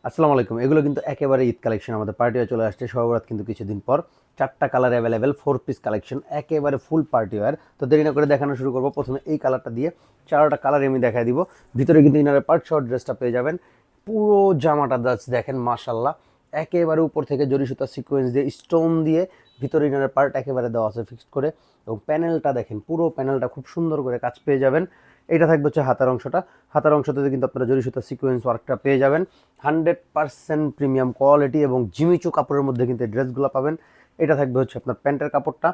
আসসালামু আলাইকুম। এগুলো কিন্তু একেবারে ঈদ কালেকশন, আমাদের পার্টি চলে আসছে সহবরাত কিন্তু কিছুদিন পর। 4টা কালার অ্যাভেলেবেল, 4 পিস কালেকশন, একেবারে ফুল পার্টি ওয়্যার। তো দেরি না করে দেখানো শুরু করব। প্রথমে এই কালারটা দিয়ে 4টা কালার আমি দেখাই দিব। ভিতরে কিন্তু ইনারের পার্ট শর্ট ড্রেসটা পেয়ে যাবেন। পুরো জামাটা জাস্ট দেখেন মাশাআল্লাহ, একেবারে উপর থেকে জরি সুতা সিকোয়েন্স দিয়ে স্টোন দিয়ে ভিতরে ইনারের পার্ট একেবারে দেওয়া আছে ফিক্সড করে। এবং প্যানেলটা দেখেন, পুরো প্যানেলটা খুব সুন্দর করে কাজ পেয়ে যাবেন। এটা থাকবে হচ্ছে হাতার অংশটা। হাতার অংশটাতে কিন্তু আপনারা জরি সুতা সিকোয়েন্স ওয়ার্কটা পেয়ে যাবেন। 100% প্রিমিয়াম কোয়ালিটি এবং জিমিচু কাপড়ের মধ্যে কিন্তু এই ড্রেসগুলো পাবেন। এটা থাকবে হচ্ছে আপনার প্যান্টের কাপড়টা।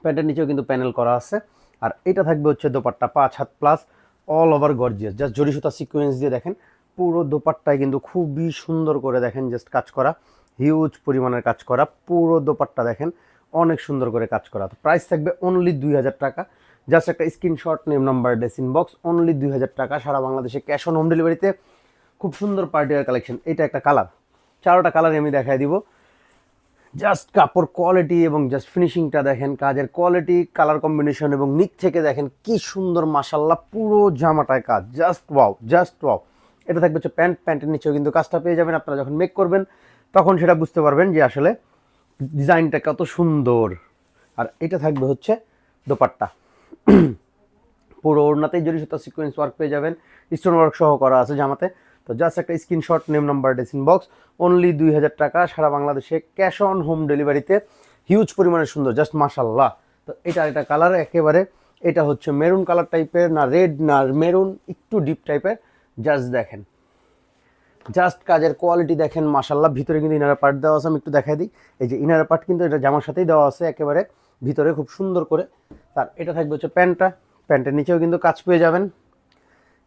প্যান্টের নিচেও কিন্তু প্যানেল করা আছে। আর এটা থাকবে হচ্ছে dupatta 5 had plus, all over gorgeous, just জরি সুতা সিকোয়েন্স দিয়ে দেখেন পুরো দোপাট্টায় কিন্তু খুবই সুন্দর করে দেখেন জাস্ট কাজ করা, হিউজ পরিমাণের কাজ করা। পুরো দোপাট্টা দেখেন অনেক সুন্দর করে কাজ করা। তো প্রাইস থাকবে অনলি 2000 টাকা। জাস্ট একটা screenshot, name number, dress inbox, only 2000 টাকা। সারা বাংলাদেশে ক্যাশ অন হোম ডেলিভারিতে। খুব সুন্দর পার্টিওয়ার কালেকশন। এটা একটা কালার, 4টা কালার আমি দেখাই দিব। জাস্ট কাপড় কোয়ালিটি এবং জাস্ট ফিনিশিংটা দেখেন, কাজের কোয়ালিটি, কালার কম্বিনেশন এবং নিচ থেকে দেখেন কি সুন্দর মাশাল্লাহ, পুরো জামাটায় কাজ, জাস্ট ওয়াও, জাস্ট ওয়াও। এটা থাকবে হচ্ছে প্যান্টের নিচেও কিন্তু কাজটা পেয়ে যাবেন। আপনারা যখন মেক করবেন তখন সেটা বুঝতে পারবেন যে আসলে ডিজাইনটা কত সুন্দর। আর এটা থাকবে হচ্ছে দোপাট্টা। পুরো ওড়নাতেই জরি সুতা সিকোয়েন্স ওয়ার্ক পেয়ে যাবেন, স্টোন ওয়ার্ক সহ করা আছে জামাতে। তো জাস্ট একটা screenshot, name number, dress inbox, only 2000 টাকা। সারা বাংলাদেশে ক্যাশ অন হোম ডেলিভারিতে। হিউজ পরিমাণে সুন্দর, জাস্ট মাশাল্লাহ। তো এটা কালার একেবারে, এটা হচ্ছে মেরুন কালার টাইপের, না রেড না মেরুন, একটু ডিপ টাইপের। জাস্ট দেখেন, জাস্ট কাজের কোয়ালিটি দেখেন মাশাল্লাহ। ভিতরে কিন্তু ইনার পার্ট দেওয়া আছে, আমি একটু দেখাই দিই। এই যে ইনার পার্ট কিন্তু এটা জামার সাথেই দেওয়া আছে একেবারে ভিতরে খুব সুন্দর করে। তার এটা থাকবে হচ্ছে প্যান্টটা। প্যান্টের নিচেও কিন্তু কাজ পেয়ে যাবেন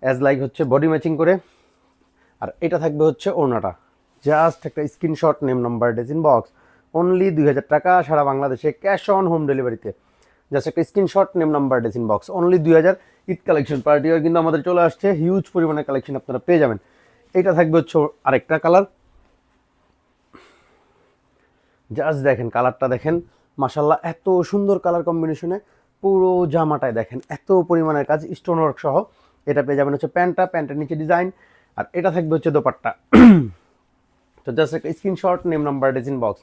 অ্যাজ লাইক হচ্ছে বডি ম্যাচিং করে। আর এটা থাকবে হচ্ছে ওড়নাটা। জাস্ট একটা screenshot, name number, dress inbox, only 2000 টাকা। সারা বাংলাদেশে ক্যাশ অন হোম ডেলিভারিতে। জাস্ট একটা screenshot, name number, dress inbox, only 2000। Eid collection party কিন্তু আমাদের চলে আসছে, হিউজ পরিমাণে কালেকশন আপনারা পেয়ে যাবেন। এটা থাকবে হচ্ছে আরেকটা কালার। জাস্ট দেখেন কালারটা দেখেন মাশাল্লাহ, এত সুন্দর কালার কম্বিনেশনে পুরো জামাটায় দেখেন এত পরিমাণের কাজ, স্টোন ওয়ার্ক সহ। এটা পেয়ে যাবেন হচ্ছে প্যান্টের নিচে ডিজাইন। আর এটা থাকবে হচ্ছে দোপাট্টা। তো জাস্ট একটা screenshot, name number, dress inbox,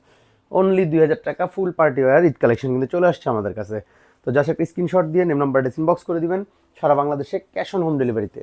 only 2000 টাকা। ফুল পার্টি ওয়্যার ঈদ কালেকশন কিন্তু চলে আসছে আমাদের কাছে। তো জাস্ট একটা স্ক্রিনশট দিয়ে নেম নাম্বার, ড্রেস ইনবক্স করে দিবেন। সারা বাংলাদেশে ক্যাশ অন হোম ডেলিভারিতে।